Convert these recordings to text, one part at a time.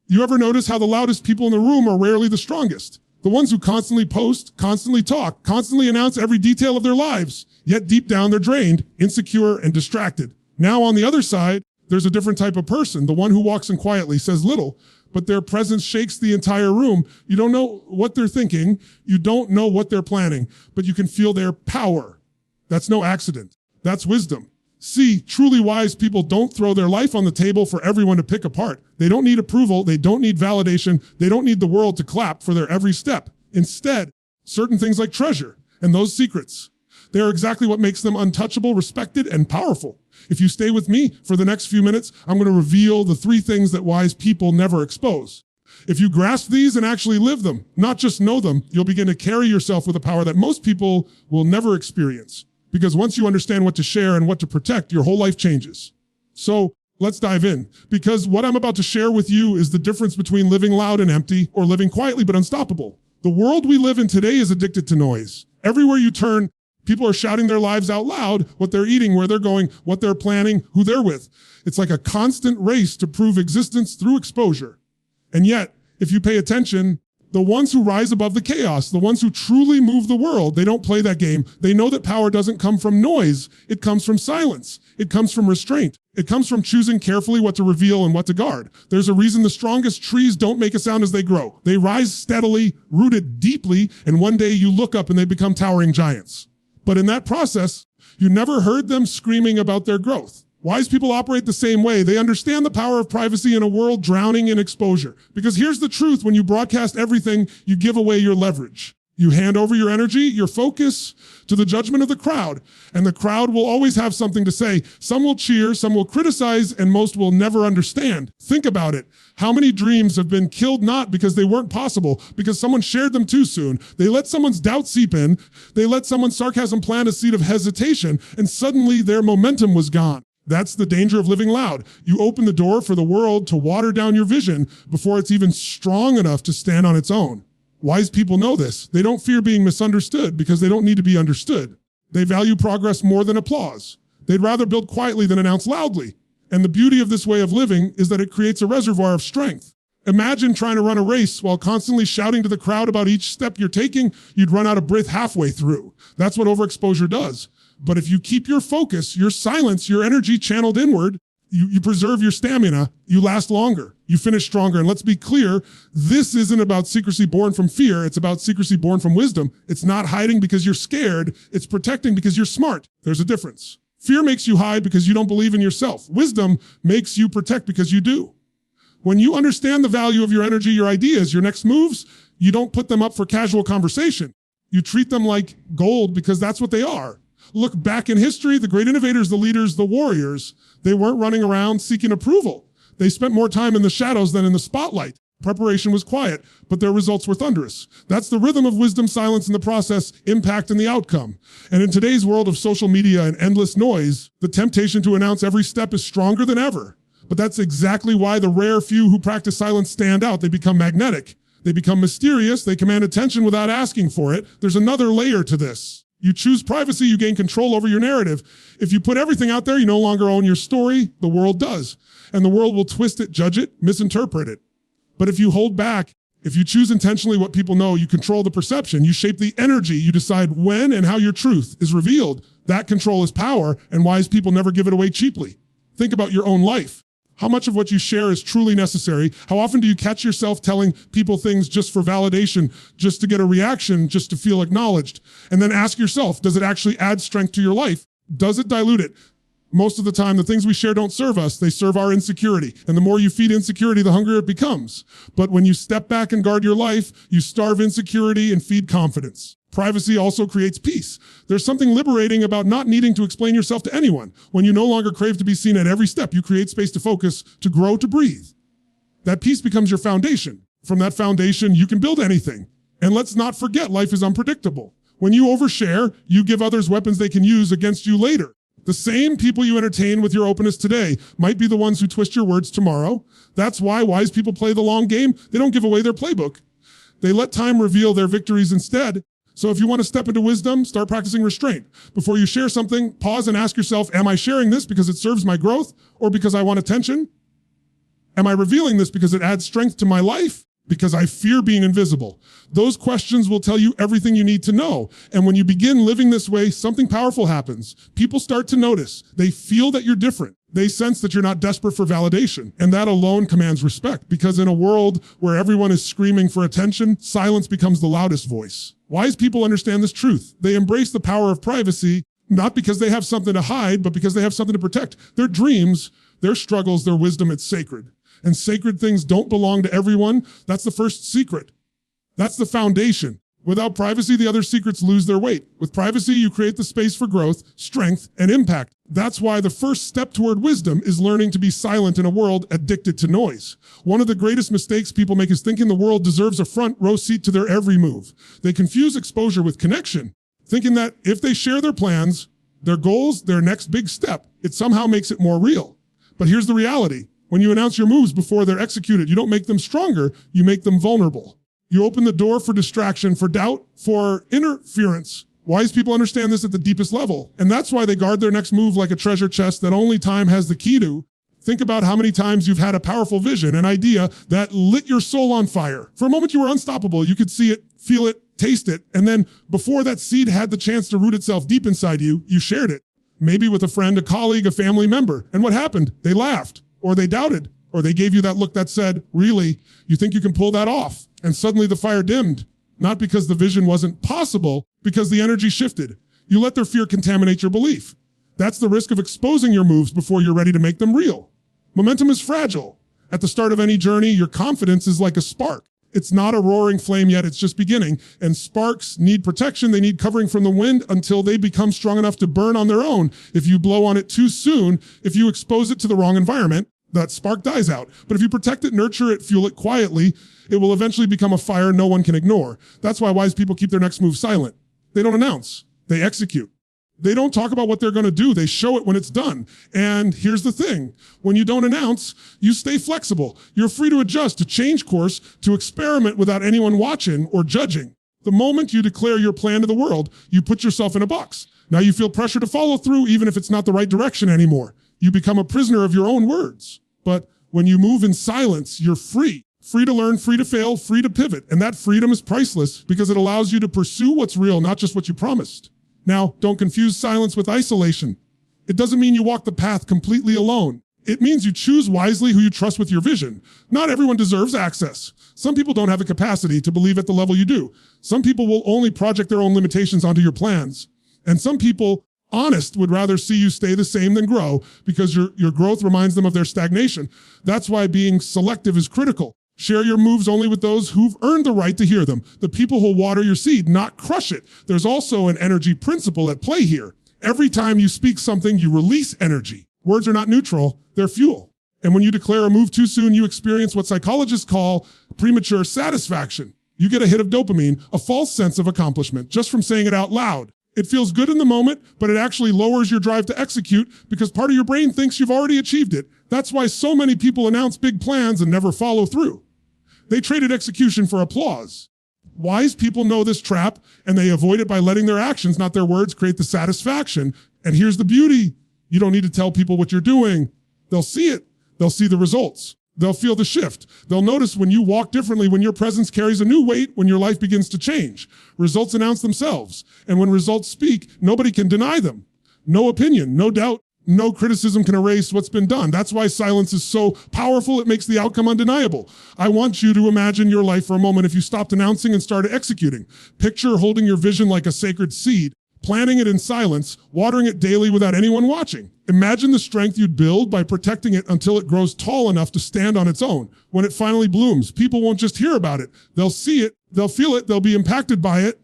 You ever notice how the loudest people in the room are rarely the strongest? The ones who constantly post, constantly talk, constantly announce every detail of their lives, yet deep down they're drained, insecure, and distracted. Now on the other side, there's a different type of person, the one who walks in quietly, says little, but their presence shakes the entire room. You don't know what they're thinking, you don't know what they're planning, but you can feel their power. That's no accident. That's wisdom. See, truly wise people don't throw their life on the table for everyone to pick apart. They don't need approval, they don't need validation, they don't need the world to clap for their every step. Instead, certain things like treasure and those secrets, they are exactly what makes them untouchable, respected, and powerful. If you stay with me for the next few minutes, I'm going to reveal the 3 things that wise people never expose. If you grasp these and actually live them, not just know them, you'll begin to carry yourself with a power that most people will never experience. Because once you understand what to share and what to protect, your whole life changes. So let's dive in. Because what I'm about to share with you is the difference between living loud and empty or living quietly but unstoppable. The world we live in today is addicted to noise. Everywhere you turn, people are shouting their lives out loud, what they're eating, where they're going, what they're planning, who they're with. It's like a constant race to prove existence through exposure. And yet, if you pay attention, the ones who rise above the chaos, the ones who truly move the world, they don't play that game. They know that power doesn't come from noise. It comes from silence. It comes from restraint. It comes from choosing carefully what to reveal and what to guard. There's a reason the strongest trees don't make a sound as they grow. They rise steadily, rooted deeply, and one day you look up and they become towering giants. But in that process, you never heard them screaming about their growth. Wise people operate the same way. They understand the power of privacy in a world drowning in exposure. Because here's the truth, when you broadcast everything, you give away your leverage. You hand over your energy, your focus to the judgment of the crowd. And the crowd will always have something to say. Some will cheer, some will criticize, and most will never understand. Think about it. How many dreams have been killed not because they weren't possible, because someone shared them too soon? They let someone's doubt seep in. They let someone's sarcasm plant a seed of hesitation, and suddenly their momentum was gone. That's the danger of living loud. You open the door for the world to water down your vision before it's even strong enough to stand on its own. Wise people know this. They don't fear being misunderstood because they don't need to be understood. They value progress more than applause. They'd rather build quietly than announce loudly. And the beauty of this way of living is that it creates a reservoir of strength. Imagine trying to run a race while constantly shouting to the crowd about each step you're taking. You'd run out of breath halfway through. That's what overexposure does. But if you keep your focus, your silence, your energy channeled inward, you preserve your stamina, you last longer, you finish stronger. And let's be clear, this isn't about secrecy born from fear. It's about secrecy born from wisdom. It's not hiding because you're scared. It's protecting because you're smart. There's a difference. Fear makes you hide because you don't believe in yourself. Wisdom makes you protect because you do. When you understand the value of your energy, your ideas, your next moves, you don't put them up for casual conversation. You treat them like gold because that's what they are. Look back in history, the great innovators, the leaders, the warriors, they weren't running around seeking approval. They spent more time in the shadows than in the spotlight. Preparation was quiet, but their results were thunderous. That's the rhythm of wisdom, silence in the process, impact in the outcome. And in today's world of social media and endless noise, the temptation to announce every step is stronger than ever. But that's exactly why the rare few who practice silence stand out. They become magnetic. They become mysterious. They command attention without asking for it. There's another layer to this. You choose privacy, you gain control over your narrative. If you put everything out there, you no longer own your story. The world does. And the world will twist it, judge it, misinterpret it. But if you hold back, if you choose intentionally what people know, you control the perception, you shape the energy, you decide when and how your truth is revealed. That control is power, and wise people never give it away cheaply. Think about your own life. How much of what you share is truly necessary? How often do you catch yourself telling people things just for validation, just to get a reaction, just to feel acknowledged? And then ask yourself, does it actually add strength to your life? Does it dilute it? Most of the time, the things we share don't serve us. They serve our insecurity. And the more you feed insecurity, the hungrier it becomes. But when you step back and guard your life, you starve insecurity and feed confidence. Privacy also creates peace. There's something liberating about not needing to explain yourself to anyone. When you no longer crave to be seen at every step, you create space to focus, to grow, to breathe. That peace becomes your foundation. From that foundation, you can build anything. And let's not forget, life is unpredictable. When you overshare, you give others weapons they can use against you later. The same people you entertain with your openness today might be the ones who twist your words tomorrow. That's why wise people play the long game. They don't give away their playbook. They let time reveal their victories instead. So if you want to step into wisdom, start practicing restraint. Before you share something, pause and ask yourself, am I sharing this because it serves my growth or because I want attention? Am I revealing this because it adds strength to my life? Because I fear being invisible? Those questions will tell you everything you need to know. And when you begin living this way, something powerful happens. People start to notice. They feel that you're different. They sense that you're not desperate for validation. And that alone commands respect, because in a world where everyone is screaming for attention, silence becomes the loudest voice. Wise people understand this truth. They embrace the power of privacy, not because they have something to hide, but because they have something to protect. Their dreams, their struggles, their wisdom, it's sacred. And sacred things don't belong to everyone. That's the first secret. That's the foundation. Without privacy, the other secrets lose their weight. With privacy, you create the space for growth, strength, and impact. That's why the first step toward wisdom is learning to be silent in a world addicted to noise. One of the greatest mistakes people make is thinking the world deserves a front row seat to their every move. They confuse exposure with connection, thinking that if they share their plans, their goals, their next big step, it somehow makes it more real. But here's the reality. When you announce your moves before they're executed, you don't make them stronger, you make them vulnerable. You open the door for distraction, for doubt, for interference. Wise people understand this at the deepest level. And that's why they guard their next move like a treasure chest that only time has the key to. Think about how many times you've had a powerful vision, an idea that lit your soul on fire. For a moment you were unstoppable. You could see it, feel it, taste it. And then before that seed had the chance to root itself deep inside you, you shared it. Maybe with a friend, a colleague, a family member. And what happened? They laughed, or they doubted, or they gave you that look that said, really, you think you can pull that off? And suddenly the fire dimmed, not because the vision wasn't possible, because the energy shifted. You let their fear contaminate your belief. That's the risk of exposing your moves before you're ready to make them real. Momentum is fragile. At the start of any journey, your confidence is like a spark. It's not a roaring flame yet, it's just beginning. And sparks need protection, they need covering from the wind until they become strong enough to burn on their own. If you blow on it too soon, if you expose it to the wrong environment, that spark dies out. But if you protect it, nurture it, fuel it quietly, it will eventually become a fire no one can ignore. That's why wise people keep their next move silent. They don't announce, they execute. They don't talk about what they're going to do. They show it when it's done. And here's the thing. When you don't announce, you stay flexible. You're free to adjust, to change course, to experiment without anyone watching or judging. The moment you declare your plan to the world, you put yourself in a box. Now you feel pressure to follow through even if it's not the right direction anymore. You become a prisoner of your own words. But when you move in silence, you're free. Free to learn, free to fail, free to pivot. And that freedom is priceless because it allows you to pursue what's real, not just what you promised. Now, don't confuse silence with isolation. It doesn't mean you walk the path completely alone. It means you choose wisely who you trust with your vision. Not everyone deserves access. Some people don't have the capacity to believe at the level you do. Some people will only project their own limitations onto your plans. And some people, honest, would rather see you stay the same than grow because your growth reminds them of their stagnation. That's why being selective is critical. Share your moves only with those who've earned the right to hear them, the people who'll water your seed, not crush it. There's also an energy principle at play here. Every time you speak something, you release energy. Words are not neutral, they're fuel. And when you declare a move too soon, you experience what psychologists call premature satisfaction. You get a hit of dopamine, a false sense of accomplishment, just from saying it out loud. It feels good in the moment, but it actually lowers your drive to execute because part of your brain thinks you've already achieved it. That's why so many people announce big plans and never follow through. They traded execution for applause. Wise people know this trap and they avoid it by letting their actions, not their words, create the satisfaction. And here's the beauty. You don't need to tell people what you're doing. They'll see it. They'll see the results. They'll feel the shift. They'll notice when you walk differently, when your presence carries a new weight, when your life begins to change. Results announce themselves. And when results speak, nobody can deny them. No opinion, no doubt, no criticism can erase what's been done. That's why silence is so powerful. It makes the outcome undeniable. I want you to imagine your life for a moment if you stopped announcing and started executing. Picture holding your vision like a sacred seed, planting it in silence, watering it daily without anyone watching. Imagine the strength you'd build by protecting it until it grows tall enough to stand on its own. When it finally blooms, people won't just hear about it. They'll see it, they'll feel it, they'll be impacted by it.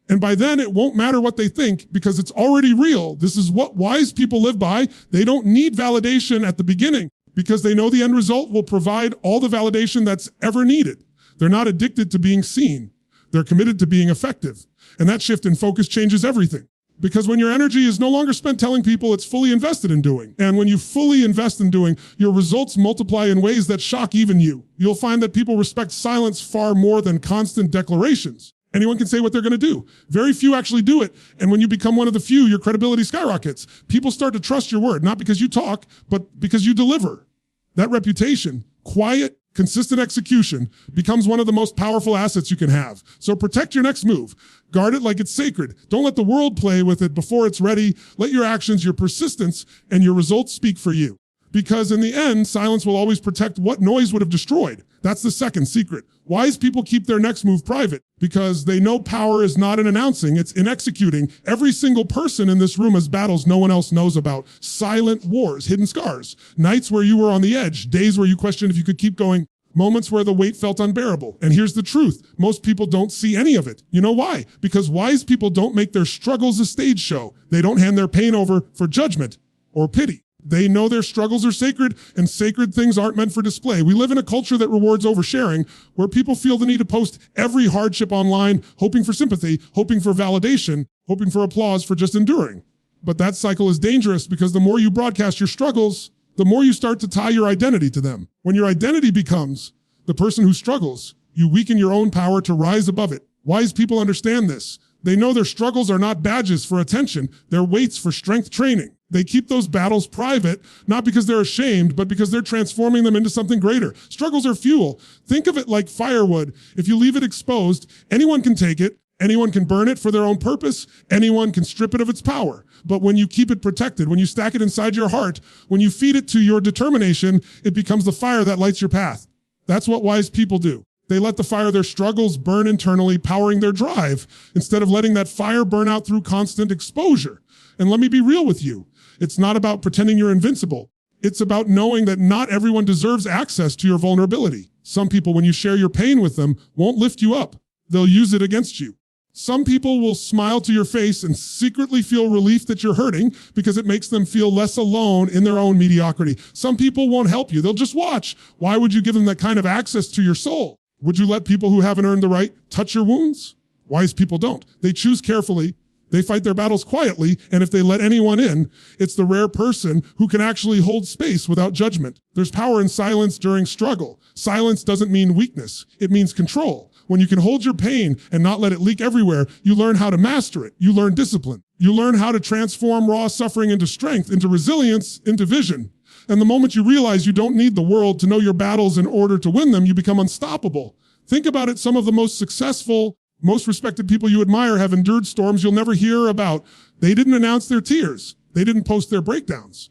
And by then, it won't matter what they think because it's already real. This is what wise people live by. They don't need validation at the beginning because they know the end result will provide all the validation that's ever needed. They're not addicted to being seen. They're committed to being effective. And that shift in focus changes everything. Because when your energy is no longer spent telling people, it's fully invested in doing. And when you fully invest in doing, your results multiply in ways that shock even you. You'll find that people respect silence far more than constant declarations. Anyone can say what they're going to do. Very few actually do it. And when you become one of the few, your credibility skyrockets. People start to trust your word, not because you talk, but because you deliver. That reputation, Quiet, consistent execution becomes one of the most powerful assets you can have. So protect your next move. Guard it like it's sacred. Don't let the world play with it before it's ready. Let your actions, your persistence, and your results speak for you. Because in the end, silence will always protect what noise would have destroyed. That's the second secret. Wise people keep their next move private because they know power is not in announcing, it's in executing. Every single person in this room has battles no one else knows about. Silent wars, hidden scars, nights where you were on the edge, days where you questioned if you could keep going, moments where the weight felt unbearable. And here's the truth. Most people don't see any of it. You know why? Because wise people don't make their struggles a stage show. They don't hand their pain over for judgment or pity. They know their struggles are sacred, and sacred things aren't meant for display. We live in a culture that rewards oversharing, where people feel the need to post every hardship online, hoping for sympathy, hoping for validation, hoping for applause for just enduring. But that cycle is dangerous because the more you broadcast your struggles, the more you start to tie your identity to them. When your identity becomes the person who struggles, you weaken your own power to rise above it. Wise people understand this. They know their struggles are not badges for attention, they're weights for strength training. They keep those battles private, not because they're ashamed, but because they're transforming them into something greater. Struggles are fuel. Think of it like firewood. If you leave it exposed, anyone can take it, anyone can burn it for their own purpose, anyone can strip it of its power. But when you keep it protected, when you stack it inside your heart, when you feed it to your determination, it becomes the fire that lights your path. That's what wise people do. They let the fire of their struggles burn internally, powering their drive, instead of letting that fire burn out through constant exposure. And let me be real with you. It's not about pretending you're invincible. It's about knowing that not everyone deserves access to your vulnerability. Some people, when you share your pain with them, won't lift you up. They'll use it against you. Some people will smile to your face and secretly feel relief that you're hurting because it makes them feel less alone in their own mediocrity. Some people won't help you. They'll just watch. Why would you give them that kind of access to your soul? Would you let people who haven't earned the right touch your wounds? Wise people don't. They choose carefully. They fight their battles quietly, and if they let anyone in, it's the rare person who can actually hold space without judgment. There's power in silence during struggle. Silence doesn't mean weakness. It means control. When you can hold your pain and not let it leak everywhere, you learn how to master it. You learn discipline. You learn how to transform raw suffering into strength, into resilience, into vision. And the moment you realize you don't need the world to know your battles in order to win them, you become unstoppable. Think about it. Some of the most successful, most respected people you admire have endured storms you'll never hear about. They didn't announce their tears. They didn't post their breakdowns.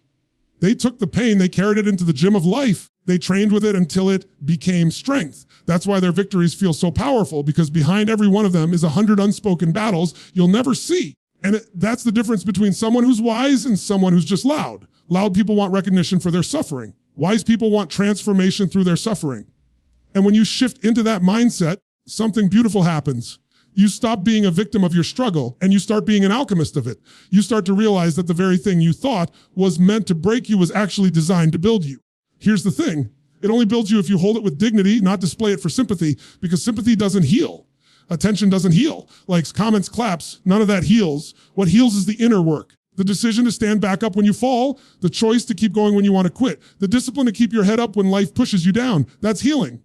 They took the pain, they carried it into the gym of life. They trained with it until it became strength. That's why their victories feel so powerful, because behind every one of them is 100 unspoken battles you'll never see. And that's the difference between someone who's wise and someone who's just loud. Loud people want recognition for their suffering. Wise people want transformation through their suffering. And when you shift into that mindset, something beautiful happens. You stop being a victim of your struggle and you start being an alchemist of it. You start to realize that the very thing you thought was meant to break you was actually designed to build you. Here's the thing. It only builds you if you hold it with dignity, not display it for sympathy, because sympathy doesn't heal. Attention doesn't heal. Likes, comments, claps, none of that heals. What heals is the inner work. The decision to stand back up when you fall, the choice to keep going when you want to quit, the discipline to keep your head up when life pushes you down. That's healing.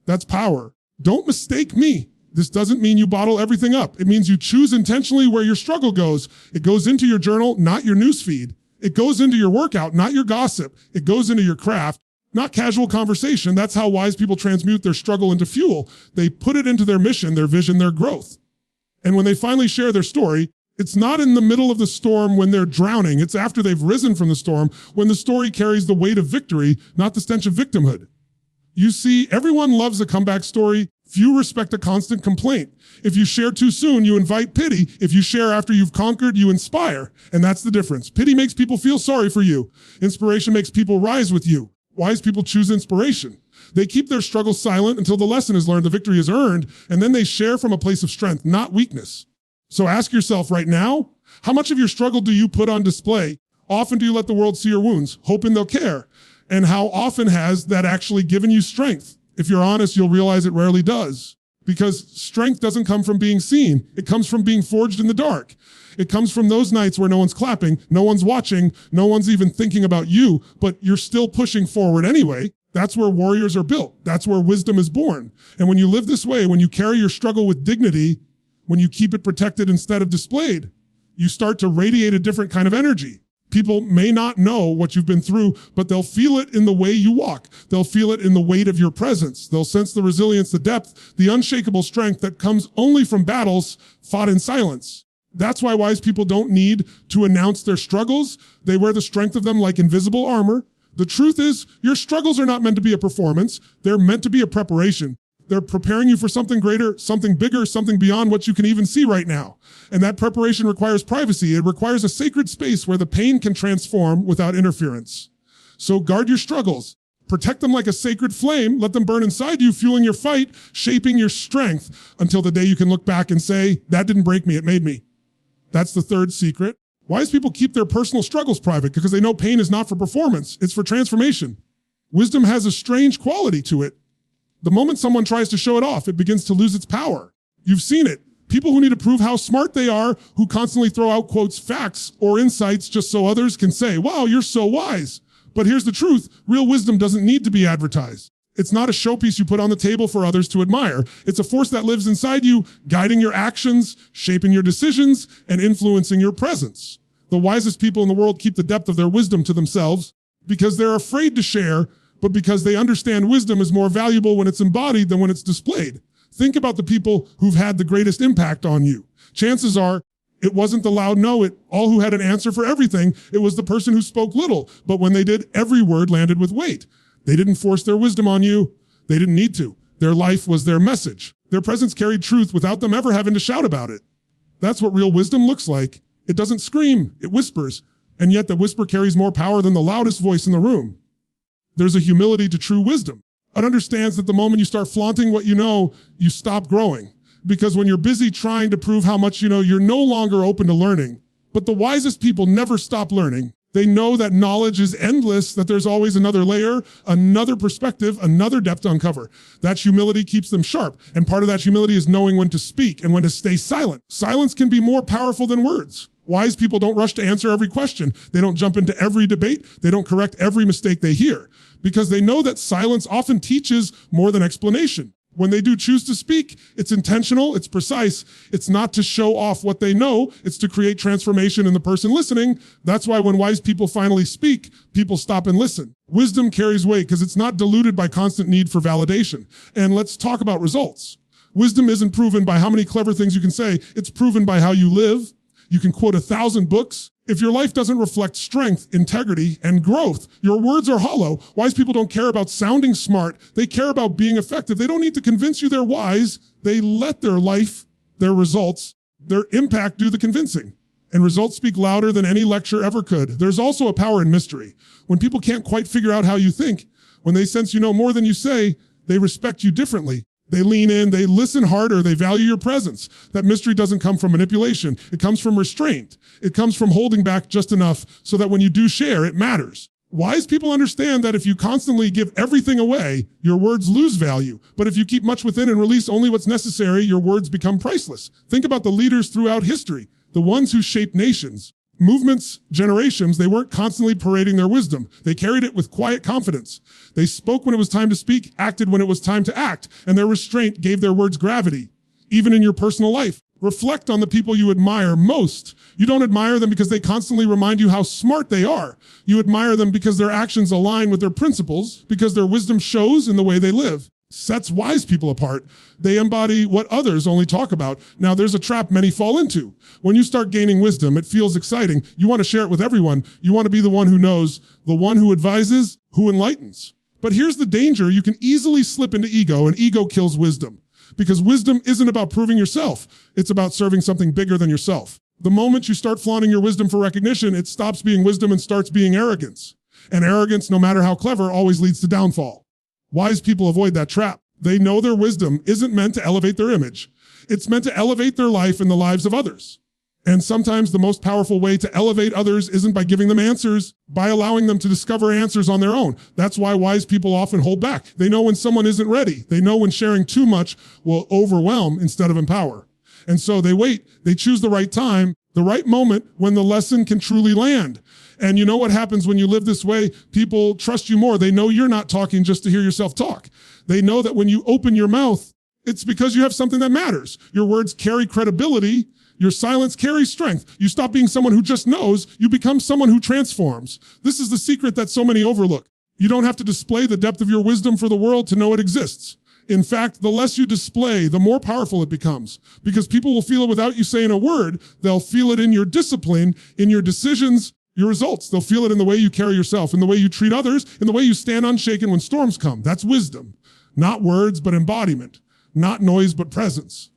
That's power. Don't mistake me. This doesn't mean you bottle everything up. It means you choose intentionally where your struggle goes. It goes into your journal, not your newsfeed. It goes into your workout, not your gossip. It goes into your craft, not casual conversation. That's how wise people transmute their struggle into fuel. They put it into their mission, their vision, their growth. And when they finally share their story, it's not in the middle of the storm when they're drowning. It's after they've risen from the storm, when the story carries the weight of victory, not the stench of victimhood. You see, everyone loves a comeback story. Few respect a constant complaint. If you share too soon, you invite pity. If you share after you've conquered, you inspire. And that's the difference. Pity makes people feel sorry for you. Inspiration makes people rise with you. Wise people choose inspiration. They keep their struggles silent until the lesson is learned, the victory is earned, and then they share from a place of strength, not weakness. So ask yourself right now, how much of your struggle do you put on display? Often do you let the world see your wounds, hoping they'll care? And how often has that actually given you strength? If you're honest, you'll realize it rarely does. Because strength doesn't come from being seen. It comes from being forged in the dark. It comes from those nights where no one's clapping, no one's watching, no one's even thinking about you, but you're still pushing forward anyway. That's where warriors are built. That's where wisdom is born. And when you live this way, when you carry your struggle with dignity, when you keep it protected instead of displayed, you start to radiate a different kind of energy. People may not know what you've been through, but they'll feel it in the way you walk. They'll feel it in the weight of your presence. They'll sense the resilience, the depth, the unshakable strength that comes only from battles fought in silence. That's why wise people don't need to announce their struggles. They wear the strength of them like invisible armor. The truth is, your struggles are not meant to be a performance. They're meant to be a preparation. They're preparing you for something greater, something bigger, something beyond what you can even see right now. And that preparation requires privacy. It requires a sacred space where the pain can transform without interference. So guard your struggles. Protect them like a sacred flame. Let them burn inside you, fueling your fight, shaping your strength until the day you can look back and say, that didn't break me, it made me. That's the third secret. Wise people keep their personal struggles private because they know pain is not for performance, it's for transformation. Wisdom has a strange quality to it. The moment someone tries to show it off, it begins to lose its power. You've seen it. People who need to prove how smart they are, who constantly throw out quotes, facts, or insights just so others can say, wow, you're so wise. But here's the truth. Real wisdom doesn't need to be advertised. It's not a showpiece you put on the table for others to admire. It's a force that lives inside you, guiding your actions, shaping your decisions, and influencing your presence. The wisest people in the world keep the depth of their wisdom to themselves because they're afraid to share, but because they understand wisdom is more valuable when it's embodied than when it's displayed. Think about the people who've had the greatest impact on you. Chances are, it wasn't the loud know-it-all who had an answer for everything. It was the person who spoke little, but when they did, every word landed with weight. They didn't force their wisdom on you. They didn't need to. Their life was their message. Their presence carried truth without them ever having to shout about it. That's what real wisdom looks like. It doesn't scream, it whispers. And yet the whisper carries more power than the loudest voice in the room. There's a humility to true wisdom. It understands that the moment you start flaunting what you know, you stop growing. Because when you're busy trying to prove how much you know, you're no longer open to learning. But the wisest people never stop learning. They know that knowledge is endless, that there's always another layer, another perspective, another depth to uncover. That humility keeps them sharp. And part of that humility is knowing when to speak and when to stay silent. Silence can be more powerful than words. Wise people don't rush to answer every question. They don't jump into every debate. They don't correct every mistake they hear. Because they know that silence often teaches more than explanation. When they do choose to speak, it's intentional, it's precise. It's not to show off what they know, it's to create transformation in the person listening. That's why when wise people finally speak, people stop and listen. Wisdom carries weight because it's not diluted by constant need for validation. And let's talk about results. Wisdom isn't proven by how many clever things you can say, it's proven by how you live. You can quote 1,000 books. If your life doesn't reflect strength, integrity, and growth, your words are hollow. Wise people don't care about sounding smart. They care about being effective. They don't need to convince you they're wise. They let their life, their results, their impact do the convincing. And results speak louder than any lecture ever could. There's also a power in mystery. When people can't quite figure out how you think, when they sense you know more than you say, they respect you differently. They lean in, they listen harder, they value your presence. That mystery doesn't come from manipulation. It comes from restraint. It comes from holding back just enough so that when you do share, it matters. Wise people understand that if you constantly give everything away, your words lose value. But if you keep much within and release only what's necessary, your words become priceless. Think about the leaders throughout history, the ones who shaped nations. Movements, generations, they weren't constantly parading their wisdom. They carried it with quiet confidence. They spoke when it was time to speak, acted when it was time to act, and their restraint gave their words gravity. Even in your personal life, reflect on the people you admire most. You don't admire them because they constantly remind you how smart they are. You admire them because their actions align with their principles, because their wisdom shows in the way they live. Sets wise people apart. They embody what others only talk about. Now, there's a trap many fall into. When you start gaining wisdom, it feels exciting. You want to share it with everyone. You want to be the one who knows, the one who advises, who enlightens. But here's the danger. You can easily slip into ego, and ego kills wisdom. Because wisdom isn't about proving yourself. It's about serving something bigger than yourself. The moment you start flaunting your wisdom for recognition, it stops being wisdom and starts being arrogance. And arrogance, no matter how clever, always leads to downfall. Wise people avoid that trap. They know their wisdom isn't meant to elevate their image. It's meant to elevate their life and the lives of others. And sometimes the most powerful way to elevate others isn't by giving them answers, by allowing them to discover answers on their own. That's why wise people often hold back. They know when someone isn't ready. They know when sharing too much will overwhelm instead of empower. And so they wait. They choose the right time, the right moment when the lesson can truly land. And you know what happens when you live this way? People trust you more. They know you're not talking just to hear yourself talk. They know that when you open your mouth, it's because you have something that matters. Your words carry credibility Your silence carries strength. You stop being someone who just knows, you become someone who transforms. This is the secret that so many overlook. You don't have to display the depth of your wisdom for the world to know it exists. In fact, the less you display, the more powerful it becomes. Because people will feel it without you saying a word. They'll feel it in your discipline, in your decisions, your results. They'll feel it in the way you carry yourself, in the way you treat others, in the way you stand unshaken when storms come. That's wisdom. Not words, but embodiment. Not noise, but presence.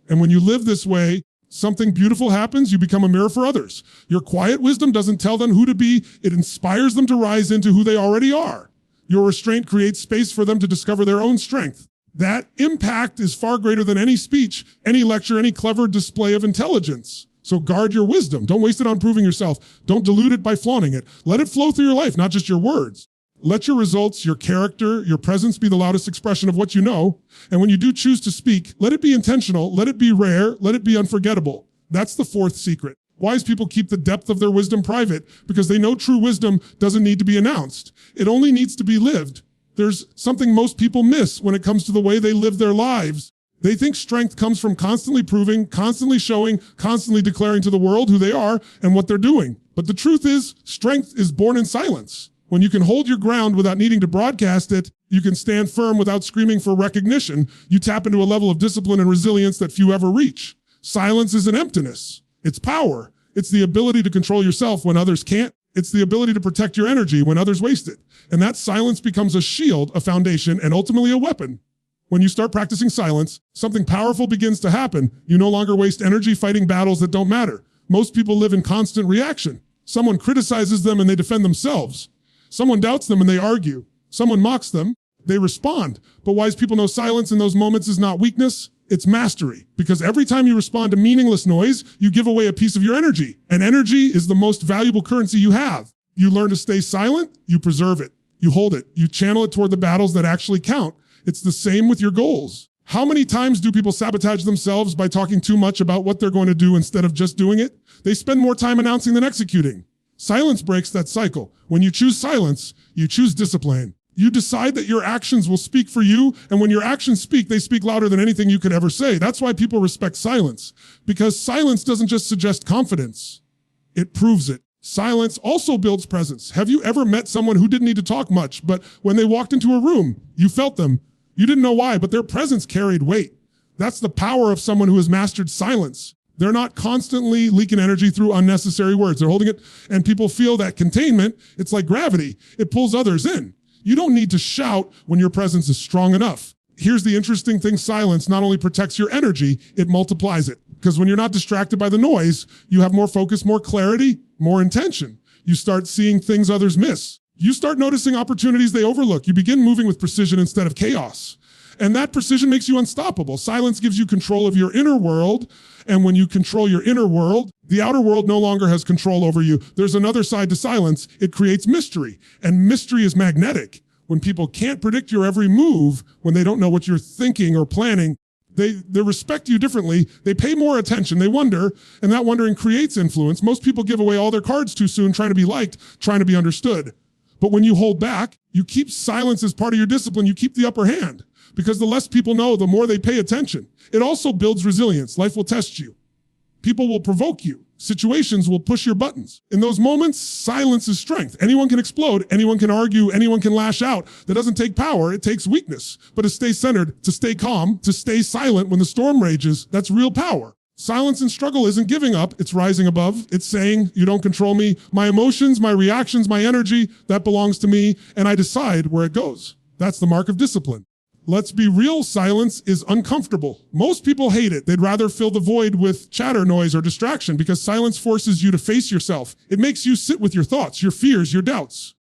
And when you live this way, something beautiful happens. You become a mirror for others. Your quiet wisdom doesn't tell them who to be. It inspires them to rise into who they already are. Your restraint creates space for them to discover their own strength. That impact is far greater than any speech, any lecture, any clever display of intelligence. So guard your wisdom. Don't waste it on proving yourself. Don't dilute it by flaunting it. Let it flow through your life, not just your words. Let your results, your character, your presence be the loudest expression of what you know. And when you do choose to speak, let it be intentional, let it be rare, let it be unforgettable. That's the fourth secret. Wise people keep the depth of their wisdom private because they know true wisdom doesn't need to be announced. It only needs to be lived. There's something most people miss when it comes to the way they live their lives. They think strength comes from constantly proving, constantly showing, constantly declaring to the world who they are and what they're doing. But the truth is, strength is born in silence. When you can hold your ground without needing to broadcast it, you can stand firm without screaming for recognition. You tap into a level of discipline and resilience that few ever reach. Silence isn't emptiness. It's power. It's the ability to control yourself when others can't. It's the ability to protect your energy when others waste it. And that silence becomes a shield, a foundation, and ultimately a weapon. When you start practicing silence, something powerful begins to happen. You no longer waste energy fighting battles that don't matter. Most people live in constant reaction. Someone criticizes them and they defend themselves. Someone doubts them and they argue. Someone mocks them, they respond. But wise people know silence in those moments is not weakness, it's mastery. Because every time you respond to meaningless noise, you give away a piece of your energy. And energy is the most valuable currency you have. You learn to stay silent, you preserve it. You hold it. You channel it toward the battles that actually count. It's the same with your goals. How many times do people sabotage themselves by talking too much about what they're going to do instead of just doing it? They spend more time announcing than executing. Silence breaks that cycle. When you choose silence, you choose discipline. You decide that your actions will speak for you, and when your actions speak, they speak louder than anything you could ever say. That's why people respect silence, because silence doesn't just suggest confidence, it proves it. Silence also builds presence. Have you ever met someone who didn't need to talk much, but when they walked into a room, you felt them? You didn't know why, but their presence carried weight. That's the power of someone who has mastered silence. They're not constantly leaking energy through unnecessary words. They're holding it, and people feel that containment. It's like gravity. It pulls others in. You don't need to shout when your presence is strong enough. Here's the interesting thing. Silence not only protects your energy, it multiplies it. Because when you're not distracted by the noise, you have more focus, more clarity, more intention. You start seeing things others miss. You start noticing opportunities they overlook. You begin moving with precision instead of chaos. And that precision makes you unstoppable. Silence gives you control of your inner world. And when you control your inner world, the outer world no longer has control over you. There's another side to silence. It creates mystery. And mystery is magnetic. When people can't predict your every move, when they don't know what you're thinking or planning, they respect you differently. They pay more attention. They wonder, and that wondering creates influence. Most people give away all their cards too soon, trying to be liked, trying to be understood. But when you hold back, you keep silence as part of your discipline. You keep the upper hand. Because the less people know, the more they pay attention. It also builds resilience. Life will test you. People will provoke you. Situations will push your buttons. In those moments, silence is strength. Anyone can explode. Anyone can argue. Anyone can lash out. That doesn't take power. It takes weakness. But to stay centered, to stay calm, to stay silent when the storm rages, that's real power. Silence and struggle isn't giving up. It's rising above. It's saying, you don't control me. My emotions, my reactions, my energy, that belongs to me. And I decide where it goes. That's the mark of discipline. Let's be real, silence is uncomfortable. Most people hate it. They'd rather fill the void with chatter, noise, or distraction because silence forces you to face yourself. It makes you sit with your thoughts, your fears, your doubts.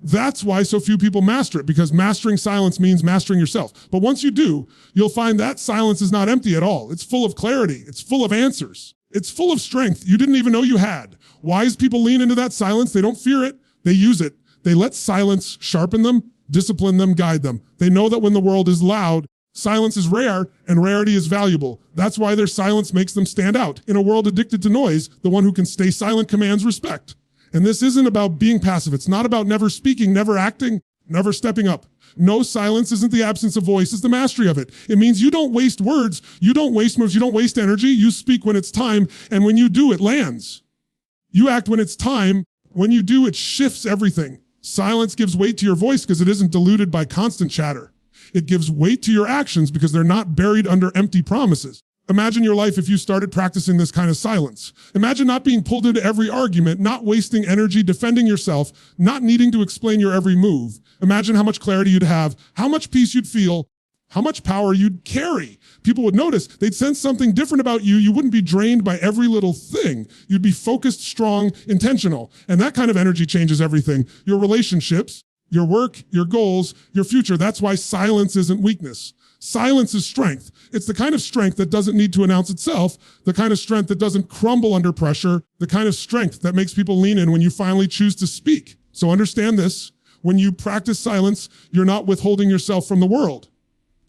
That's why so few people master it, because mastering silence means mastering yourself. But once you do, you'll find that silence is not empty at all. It's full of clarity. It's full of answers. It's full of strength you didn't even know you had. Wise people lean into that silence. They don't fear it. They use it. They let silence sharpen them, discipline them, guide them. They know that when the world is loud, silence is rare and rarity is valuable. That's why their silence makes them stand out. In a world addicted to noise, the one who can stay silent commands respect. And this isn't about being passive. It's not about never speaking, never acting, never stepping up. No, silence isn't the absence of voice, it's the mastery of it. It means you don't waste words, you don't waste moves, you don't waste energy, you speak when it's time, and when you do, it lands. You act when it's time. When you do, it shifts everything. Silence gives weight to your voice because it isn't diluted by constant chatter. It gives weight to your actions because they're not buried under empty promises. Imagine your life if you started practicing this kind of silence. Imagine not being pulled into every argument, not wasting energy defending yourself, not needing to explain your every move. Imagine how much clarity you'd have, how much peace you'd feel, how much power you'd carry. People would notice. They'd sense something different about you. You wouldn't be drained by every little thing. You'd be focused, strong, intentional. And that kind of energy changes everything. Your relationships, your work, your goals, your future. That's why silence isn't weakness. Silence is strength. It's the kind of strength that doesn't need to announce itself, the kind of strength that doesn't crumble under pressure, the kind of strength that makes people lean in when you finally choose to speak. So understand this. When you practice silence, you're not withholding yourself from the world.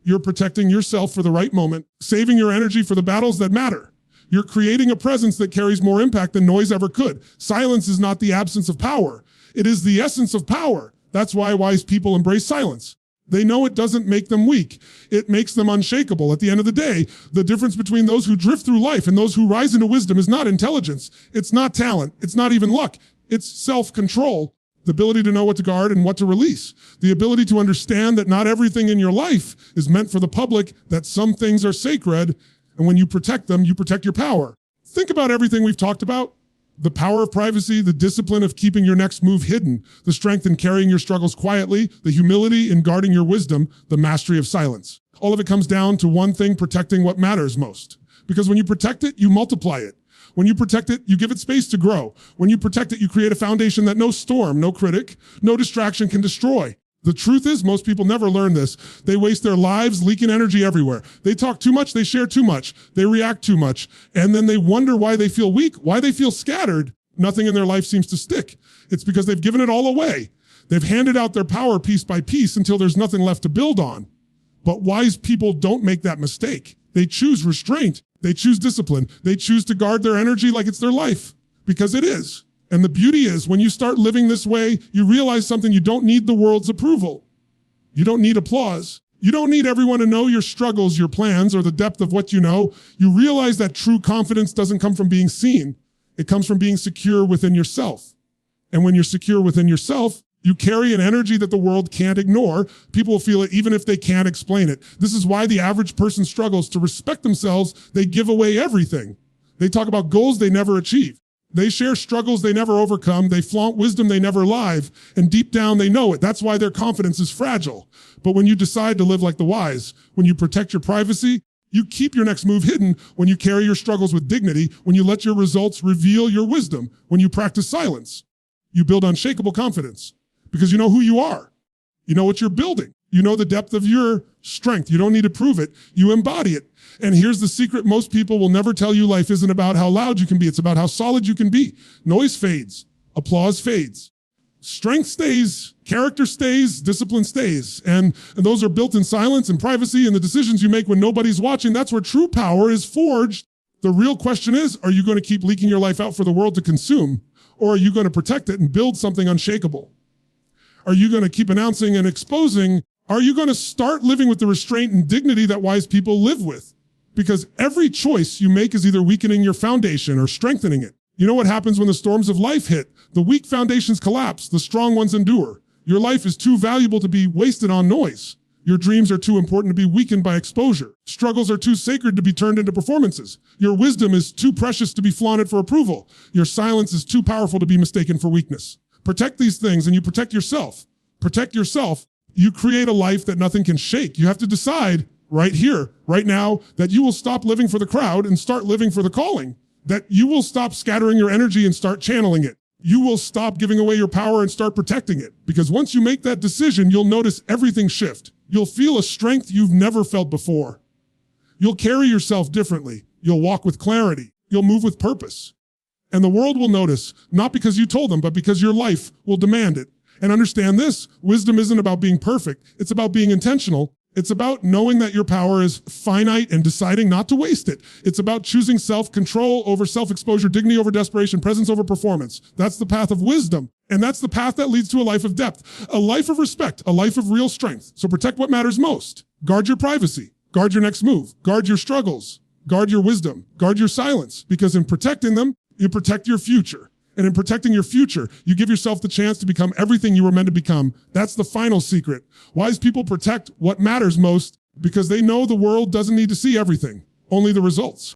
You're protecting yourself for the right moment, saving your energy for the battles that matter. You're creating a presence that carries more impact than noise ever could. Silence is not the absence of power. It is the essence of power. That's why wise people embrace silence. They know it doesn't make them weak. It makes them unshakable. At the end of the day, the difference between those who drift through life and those who rise into wisdom is not intelligence. It's not talent. It's not even luck. It's self-control. The ability to know what to guard and what to release. The ability to understand that not everything in your life is meant for the public, that some things are sacred, and when you protect them, you protect your power. Think about everything we've talked about. The power of privacy, the discipline of keeping your next move hidden, the strength in carrying your struggles quietly, the humility in guarding your wisdom, the mastery of silence. All of it comes down to one thing: protecting what matters most. Because when you protect it, you multiply it. When you protect it, you give it space to grow. When you protect it, you create a foundation that no storm, no critic, no distraction can destroy. The truth is, most people never learn this. They waste their lives leaking energy everywhere. They talk too much, they share too much, they react too much, and then they wonder why they feel weak, why they feel scattered. Nothing in their life seems to stick. It's because they've given it all away. They've handed out their power piece by piece until there's nothing left to build on. But wise people don't make that mistake. They choose restraint. They choose discipline. They choose to guard their energy like it's their life, because it is. And the beauty is, when you start living this way, you realize something: you don't need the world's approval. You don't need applause. You don't need everyone to know your struggles, your plans, or the depth of what you know. You realize that true confidence doesn't come from being seen. It comes from being secure within yourself. And when you're secure within yourself, you carry an energy that the world can't ignore. People will feel it even if they can't explain it. This is why the average person struggles to respect themselves. They give away everything. They talk about goals they never achieve. They share struggles they never overcome. They flaunt wisdom they never live. And deep down, they know it. That's why their confidence is fragile. But when you decide to live like the wise, when you protect your privacy, you keep your next move hidden, when you carry your struggles with dignity, when you let your results reveal your wisdom, when you practice silence, you build unshakable confidence. Because you know who you are. You know what you're building. You know the depth of your strength. You don't need to prove it. You embody it. And here's the secret: most people will never tell you life isn't about how loud you can be. It's about how solid you can be. Noise fades. Applause fades. Strength stays. Character stays. Discipline stays. And those are built in silence and privacy and the decisions you make when nobody's watching. That's where true power is forged. The real question is, are you going to keep leaking your life out for the world to consume? Or are you going to protect it and build something unshakable? Are you going to keep announcing and exposing? Are you going to start living with the restraint and dignity that wise people live with? Because every choice you make is either weakening your foundation or strengthening it. You know what happens when the storms of life hit? The weak foundations collapse, the strong ones endure. Your life is too valuable to be wasted on noise. Your dreams are too important to be weakened by exposure. Struggles are too sacred to be turned into performances. Your wisdom is too precious to be flaunted for approval. Your silence is too powerful to be mistaken for weakness. Protect these things and you protect yourself. Protect yourself. You create a life that nothing can shake. You have to decide right here, right now, that you will stop living for the crowd and start living for the calling. That you will stop scattering your energy and start channeling it. You will stop giving away your power and start protecting it. Because once you make that decision, you'll notice everything shift. You'll feel a strength you've never felt before. You'll carry yourself differently. You'll walk with clarity. You'll move with purpose. And the world will notice, not because you told them, but because your life will demand it. And understand this: wisdom isn't about being perfect. It's about being intentional. It's about knowing that your power is finite and deciding not to waste it. It's about choosing self-control over self-exposure, dignity over desperation, presence over performance. That's the path of wisdom. And that's the path that leads to a life of depth, a life of respect, a life of real strength. So protect what matters most. Guard your privacy. Guard your next move. Guard your struggles. Guard your wisdom. Guard your silence. Because in protecting them, you protect your future. And in protecting your future, you give yourself the chance to become everything you were meant to become. That's the final secret. Wise people protect what matters most because they know the world doesn't need to see everything, only the results.